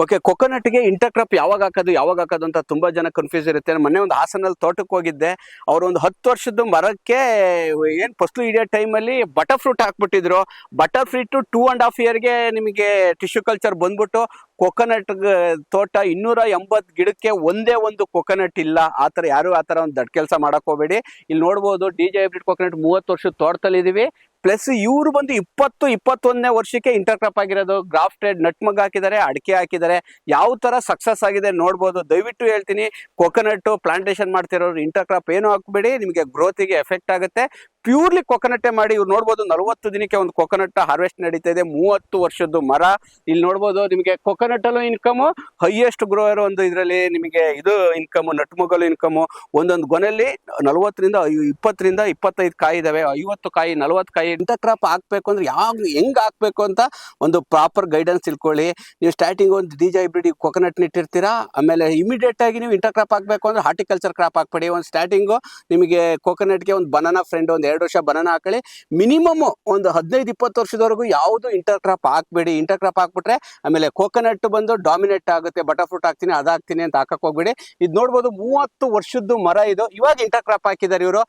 Okay, ಕೊಕೊನಟ್ಗೆ intercrop ಯಾವಾಗ ಹಾಕೋದು ಅಂತ ತುಂಬಾ ಜನ ಕನ್ಫ್ಯೂಸ್ ಇರುತ್ತೆ. ಮೊನ್ನೆ ಒಂದು ಹಾಸನಲ್ಲಿ ತೋಟಕ್ಕೆ ಹೋಗಿದ್ದೆ. ಅವರು ಒಂದು 10 ವರ್ಷದ ಮರಕ್ಕೆ ಏನ್ ಫಸ್ಲು ಹಿಡಿಯೋ ಟೈಮಲ್ಲಿ ಬಟರ್ ಫ್ರೂಟ್ ಹಾಕ್ಬಿಟ್ಟಿದ್ರು. ಬಟರ್ ಫ್ರೂಟ್ 2.5 ಇಯರ್ಗೆ ನಿಮಗೆ ಟಿಶ್ಯೂ ಕಲ್ಚರ್ ಬಂದ್ಬಿಟ್ಟು ಕೊಕೊನಟ್ ತೋಟ 280 ಗಿಡಕ್ಕೆ ಒಂದೇ ಒಂದು ಕೊಕೊನಟ್ ಇಲ್ಲ. ಆತರ ಯಾರು ಆತರ ಒಂದು ದೊಡ್ಡ ಕೆಲಸ ಮಾಡಕ್ ಹೋಗ್ಬೇಡಿ. ಇಲ್ಲಿ ನೋಡ್ಬೋದು DJ ಹೈಬ್ರಿಡ್ ಕೊಕೊನಟ್ 30 ವರ್ಷದ ತೋಟದಲ್ಲಿ ಇದೀವಿ. ಪ್ಲಸ್ ಇವರು ಬಂದು 21ನೇ ವರ್ಷಕ್ಕೆ ಇಂಟರ್ಕ್ರಾಪ್ ಆಗಿರೋದು. ಗ್ರಾಫ್ಟೆಡ್ ನಟ್ ಮಗ್ ಹಾಕಿದ್ದಾರೆ, ಅಡಿಕೆ ಹಾಕಿದ್ದಾರೆ. ಯಾವ ತರ ಸಕ್ಸಸ್ ಆಗಿದೆ ನೋಡ್ಬೋದು. ದಯವಿಟ್ಟು ಹೇಳ್ತೀನಿ, ಕೊಕೊನಟ್ ಪ್ಲಾಂಟೇಶನ್ ಮಾಡ್ತಿರೋರು ಇಂಟರ್ಕ್ರಾಪ್ ಏನು ಹಾಕ್ಬೇಡಿ, ನಿಮಗೆ ಗ್ರೋತಿಗೆ ಎಫೆಕ್ಟ್ ಆಗುತ್ತೆ. ಪ್ಯೂರ್ಲಿ ಕೊಕೊನಟ್ಟೆ ಮಾಡಿ. ಇವ್ರು ನೋಡ್ಬೋದು 40 ದಿನಕ್ಕೆ ಒಂದು ಕೊಕೊನಟ್ ಹಾರ್ವೆಸ್ಟ್ ನಡೀತಾ ಇದೆ. 30 ವರ್ಷದ ಮರ. ಇಲ್ಲಿ ನೋಡ್ಬೋದು ನಿಮಗೆ ಕೊಕೊನಟ್ ಅಲ್ಲೂ ಇನ್ಕಮ್, ಹೈಯೆಸ್ಟ್ ಗ್ರೋಯರ್ ಒಂದು ಇದರಲ್ಲಿ ನಿಮಗೆ ಇದು ಇನ್ಕಮ್, ನಟ್ಮಗಲು ಇನ್ಕಮ್. ಒಂದೊಂದು ಗೊನೆಯಲ್ಲಿ 20ರಿಂದ 25 ಕಾಯಿ ಇದಾವೆ, 50 ಕಾಯಿ, 40 ಕಾಯಿ. ಇಂಟರ್ಕ್ರಾಪ್ ಹಾಕ್ಬೇಕು ಅಂದ್ರೆ ಹೆಂಗ್ ಹಾಕ್ಬೇಕು ಅಂತ ಒಂದು ಪ್ರಾಪರ್ ಗೈಡೆನ್ಸ್ ತಿಳ್ಕೊಳ್ಳಿ. ನೀವು ಸ್ಟಾರ್ಟಿಂಗ್ ಒಂದು DJ ಹೈಬ್ರಿಡ್ ಕೊಕೊನಟ್ ಇಟ್ಟಿರ್ತೀರಾ, ಆಮೇಲೆ ಇಮಿಡಿಯೇಟ್ ಆಗಿ ನೀವು ಇಂಟರ್ಕ್ರಾಪ್ ಹಾಕ್ಬೇಕು ಅಂದ್ರೆ ಹಾರ್ಟಿಕಲ್ಚರ್ ಕ್ರಾಪ್ ಹಾಕ್ಬೇಡಿ. ಒಂದು ಸ್ಟಾರ್ಟಿಂಗು ನಿಮಗೆ ಕೊಕೊನಟ್ಗೆ ಒಂದು ಬನಾನಾ ಫ್ರೆಂಡ್ ಒಂದು 2 ವರ್ಷ ಬನಾನಾ ಹಾಕೊಳ್ಳಿ. ಮಿನಿಮಮ್ ಒಂದು 15-20 ವರ್ಷದವರೆಗೂ ಯಾವುದು ಇಂಟರ್ಕ್ರಾಪ್ ಹಾಕ್ಬೇಡಿ. ಇಂಟರ್ಕ್ರಾಪ್ ಹಾಕ್ಬಿಟ್ರೆ ಆಮೇಲೆ ಕೊಕೊನಟ್ ಬಂದು ಡಾಮಿನೇಟ್ ಆಗುತ್ತೆ. ಬಟರ್ ಫ್ರೂಟ್ ಹಾಕ್ತೀನಿ, ಅದಾಗ್ತೀನಿ ಅಂತ ಹಾಕಕ್ ಹೋಗ್ಬೇಡಿ. ಇದು ನೋಡ್ಬೋದು 30 ವರ್ಷದ ಮರ ಇದು. ಇವಾಗ ಇಂಟರ್ಕ್ರಾಪ್ ಹಾಕಿದ್ದಾರೆ ಇವರು.